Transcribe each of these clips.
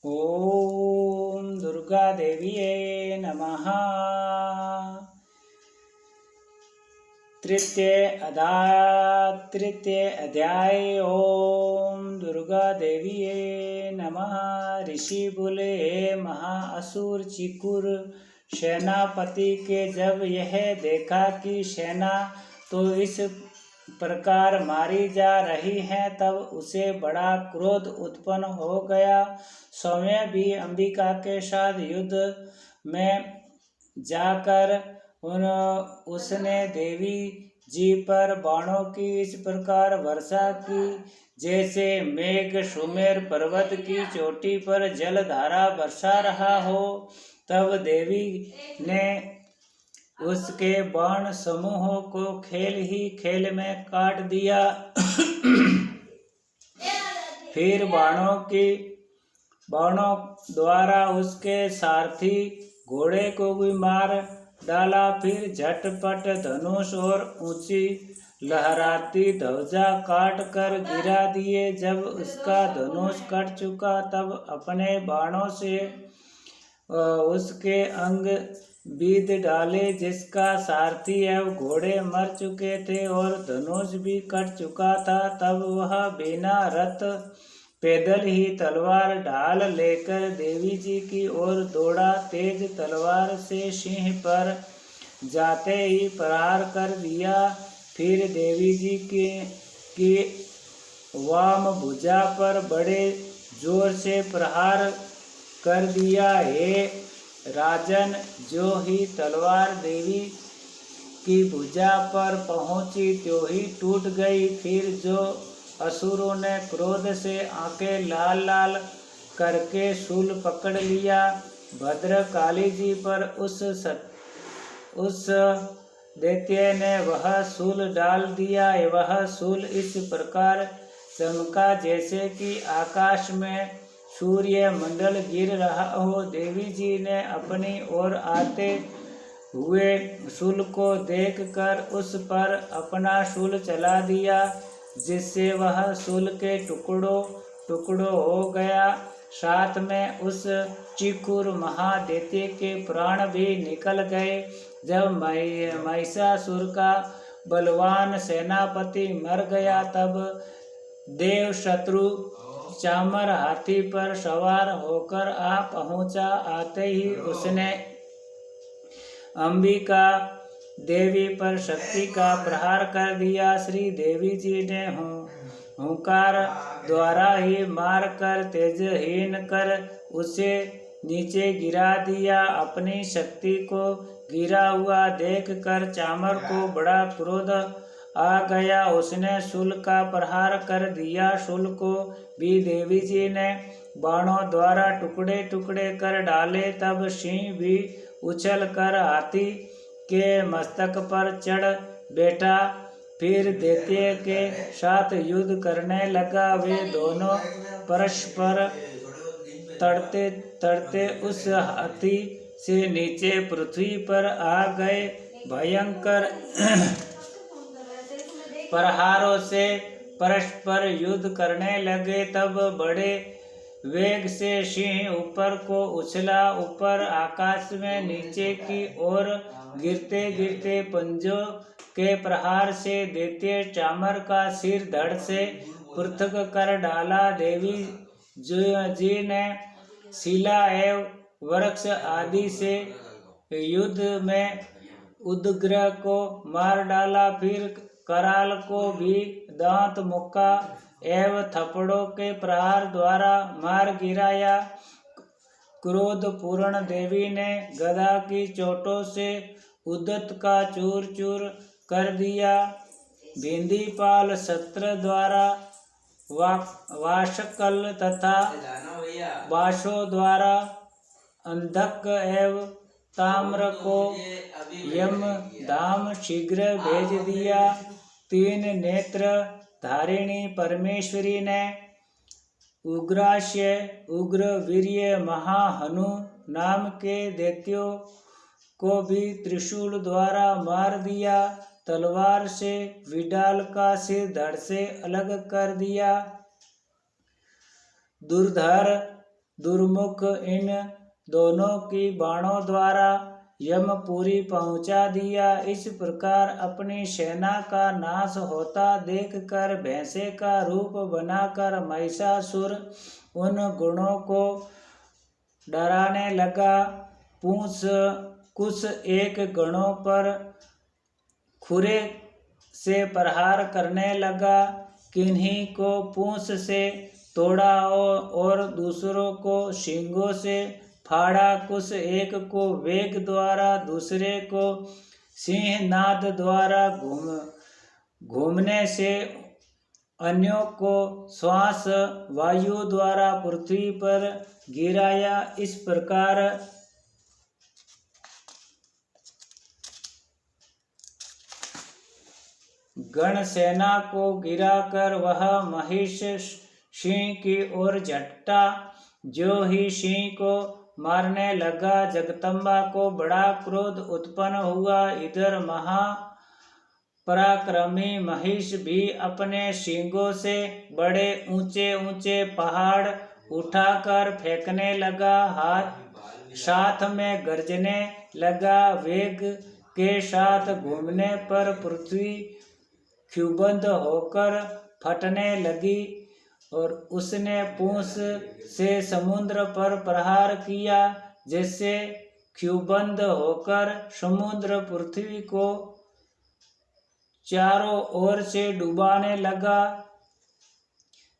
ओम दुर्गा देवीये नमः। तृतीय अध्याय। ओम दुर्गा देवीये नमः। ऋषि बोले, हे महाअसुर चिकुर सेनापति के जब यह देखा कि सेना तो इस प्रकार मारी जा रही है, तब उसे बड़ा क्रोध उत्पन्न हो गया। स्वयं भी अंबिका के साथ युद्ध में जाकर उसने देवी जी पर बाणों की इस प्रकार वर्षा की जैसे मेघ सुमेर पर्वत की चोटी पर जलधारा बरसा रहा हो। तब देवी ने उसके बाण समूहों को खेल ही खेल में काट दिया। फिर बाणों द्वारा उसके सारथी घोड़े को भी मार डाला। फिर झटपट धनुष और ऊंची लहराती ध्वजा काट कर गिरा दिए। जब उसका धनुष कट चुका, तब अपने बाणों से उसके अंग बीध डाले। जिसका सारथी एवं घोड़े मर चुके थे और धनुष भी कट चुका था, तब वह बिना रथ पैदल ही तलवार ढाल लेकर देवी जी की ओर दौड़ा। तेज तलवार से सिंह पर जाते ही प्रहार कर दिया। फिर देवी जी की वाम भुजा पर बड़े जोर से प्रहार कर दिया। हे राजन, जो ही तलवार देवी की भुजा पर पहुंची त्यों ही टूट गई। फिर जो असुरों ने क्रोध से आंखें लाल लाल करके शूल पकड़ लिया, भद्रकाली जी पर उस दैत्य ने वह शूल डाल दिया। वह शूल इस प्रकार चमका जैसे कि आकाश में सूर्य मंडल गिर रहा हो। देवी जी ने अपनी ओर आते हुए शूल को देखकर उस पर अपना शूल चला दिया, जिससे वह शूल के टुकड़ों हो गया। साथ में उस चिकुर महादैत्य के प्राण भी निकल गए। जब महिषासुर का बलवान सेनापति मर गया, तब देव शत्रु चामर हाथी पर सवार होकर आ पहुंचा। आते ही उसने अंबिका देवी पर शक्ति का प्रहार कर दिया। श्री देवी जी ने हुंकार द्वारा ही मार कर तेजहीन कर उसे नीचे गिरा दिया। अपनी शक्ति को गिरा हुआ देख कर चामर को बड़ा क्रोध आ गया। उसने शूल का प्रहार कर दिया। शूल को भी देवी जी ने बाणों द्वारा टुकड़े टुकड़े कर डाले। तब सिंह भी उछल कर हाथी के मस्तक पर चढ़ बैठा। फिर दैत्य के साथ युद्ध करने लगा। वे दोनों परस्पर तड़ते तड़ते उस हाथी से नीचे पृथ्वी पर आ गए। भयंकर प्रहारों से परस्पर युद्ध करने लगे। तब बड़े वेग से सिंह ऊपर को उछला। ऊपर आकाश में नीचे की ओर गिरते गिरते पंजों के प्रहार से दैत्य चामर का सिर धड़ से पृथक कर डाला। देवी जी ने शिला एवं वृक्ष आदि से युद्ध में उदग्र को मार डाला। फिर कराल को भी दांत मुक्का एवं थप्पड़ों के प्रहार द्वारा मार गिराया। क्रोध पूर्ण देवी ने गदा की चोटों से उद्दत का चूर चूर कर दिया। भिंदीपाल शस्त्र द्वारा वाशकल तथा बाशों द्वारा अंधक एवं ताम्र को यम धाम शीघ्र भेज दिया। 3 नेत्र धारिणी परमेश्वरी ने उग्रास्य उग्र वीर्य महाहनु नाम के दैत्यों को भी त्रिशूल द्वारा मार दिया। तलवार से विडाल का सिर धड़ से अलग कर दिया। दुर्धर दुर्मुख इन दोनों की बाणों द्वारा यमपुरी पहुंचा दिया। इस प्रकार अपनी सेना का नाश होता देखकर भैंसे का रूप बनाकर महिषासुर उन गुणों को डराने लगा। पूंछ कुछ एक गणों पर खुरे से प्रहार करने लगा। किन्हीं को पूंछ से तोड़ा और दूसरों को सींगों से फाड़ा। कुछ एक को वेग द्वारा, दूसरे को सिंहनाद द्वारा घूमने से, अन्यों को श्वास वायु द्वारा पृथ्वी पर गिराया। इस प्रकार गण सेना को गिराकर वह महिष सिंह की ओर झपटा। जो ही सिंह को मारने लगा, जगदम्बा को बड़ा क्रोध उत्पन्न हुआ। इधर पराक्रमी महिष भी अपने सींगों से बड़े ऊंचे ऊंचे पहाड़ उठाकर फेंकने लगा। साथ में गरजने लगा। वेग के साथ घूमने पर पृथ्वी क्षुब्ध होकर फटने लगी और उसने पूंछ से समुद्र पर प्रहार किया, जिससे क्षुब्ध होकर समुद्र पृथ्वी को चारों ओर से डुबाने लगा।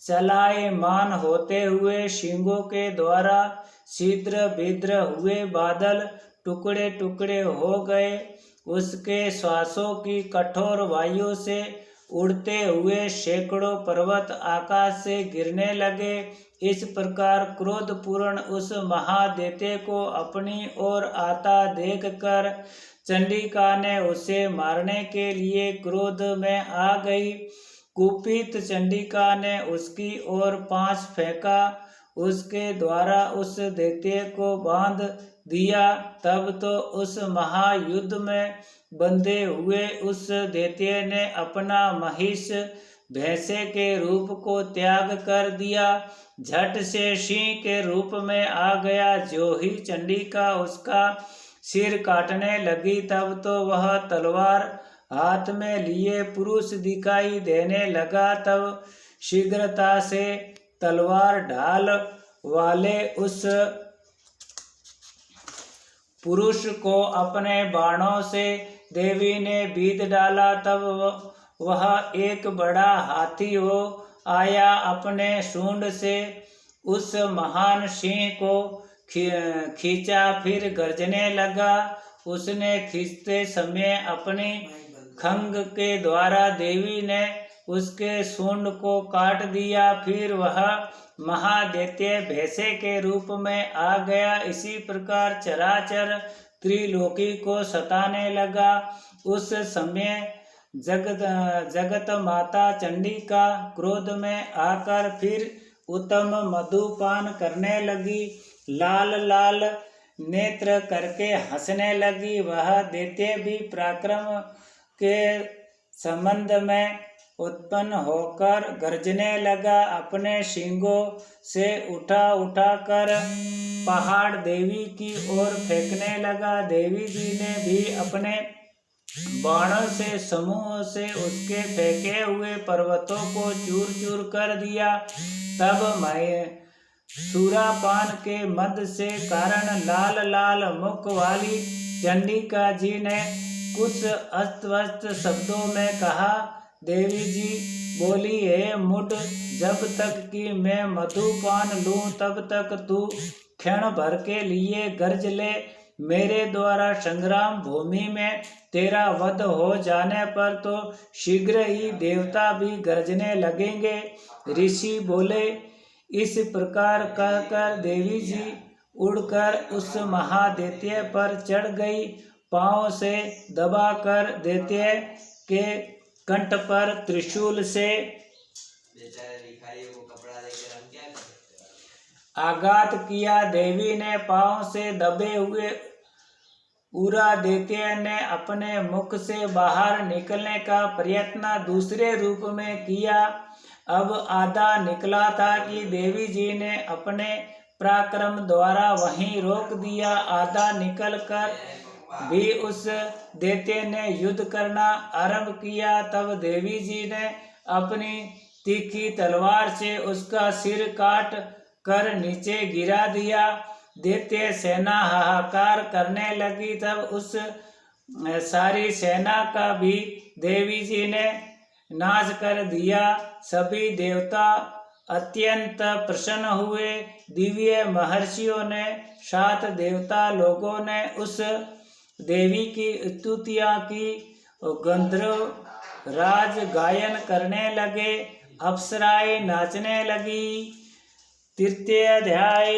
चलायमान होते हुए सींगों के द्वारा छिद्र भिद्र हुए बादल टुकड़े टुकड़े हो गए। उसके श्वासों की कठोर वायु से उड़ते हुए सैकड़ों पर्वत आकाश से गिरने लगे। इस प्रकार क्रोधपूर्ण उस महादैत्य को अपनी ओर आता देखकर चंडिका ने उसे मारने के लिए क्रोध में आ गई। कुपित चंडिका ने उसकी ओर पास फेंका, उसके द्वारा उस दैत्य को बांध दिया। तब तो उस महायुद्ध में बंधे हुए उस दैत्य ने अपना महिष भैंसे के रूप को त्याग कर दिया, झट से सिंह के रूप में आ गया। जो ही चंडिका उसका सिर काटने लगी, तब तो वह तलवार हाथ में लिए पुरुष दिखाई देने लगा। तब शीघ्रता से तलवार ढाल वाले उस पुरुष को अपने बाणों से देवी ने बीध डाला। तब वह एक बड़ा हाथी हो आया, अपने सूंड से उस महान सिंह को खींचा, फिर गर्जने लगा। उसने खींचते समय अपनी खंग के द्वारा देवी ने उसके सूंड को काट दिया। फिर वह महादैत्य भैंसे के रूप में आ गया। इसी प्रकार चराचर त्रिलोकी को सताने लगा। उस समय जगत माता चंडिका क्रोध में आकर फिर उत्तम मधुपान करने लगी। लाल लाल नेत्र करके हंसने लगी। वह दैत्य भी पराक्रम के संबंध में उत्पन्न होकर गर्जने लगा। अपने सींगों से उठा कर पहाड़ देवी की ओर फेंकने लगा। देवी जी ने भी अपने बाणों से समूह से उसके फेंके हुए पर्वतों को चूर चूर कर दिया। तब सूरापान के मद से कारण लाल लाल मुख वाली चंडिका जी ने कुछ अस्त-व्यस्त शब्दों में कहा। देवी जी बोली, हे मुड, जब तक कि मैं मधुपान लूं तब तक तू क्षण भर के लिए गर्ज ले। मेरे द्वारा संग्राम भूमि में तेरा वध हो जाने पर तो शीघ्र ही देवता भी गरजने लगेंगे। ऋषि बोले। इस प्रकार कहकर देवी जी उड़कर उस महादैत्य पर चढ़ गई। पांव से दबाकर दैत्य के कंठ पर त्रिशूल से आघात किया। देवी ने पांव से दबे हुए उरा दैत्य ने अपने मुख से बाहर निकलने का प्रयत्न दूसरे रूप में किया। अब आधा निकला था कि देवी जी ने अपने पराक्रम द्वारा वहीं रोक दिया। आधा निकल कर भी उस दैत्य ने युद्ध करना आरंभ किया। तब देवी जी ने अपनी तीखी तलवार से उसका सिर काट कर नीचे गिरा दिया। दैत्य सेना हाहाकार करने लगी। तब उस सारी सेना का भी देवी जी ने नाश कर दिया। सभी देवता अत्यंत प्रसन्न हुए। दिव्य महर्षियों ने 7 देवता लोगों ने उस देवी की स्तुतियां की। गंधर्व राज गायन करने लगे, अप्सराएं नाचने लगी। तृतीय अध्याय।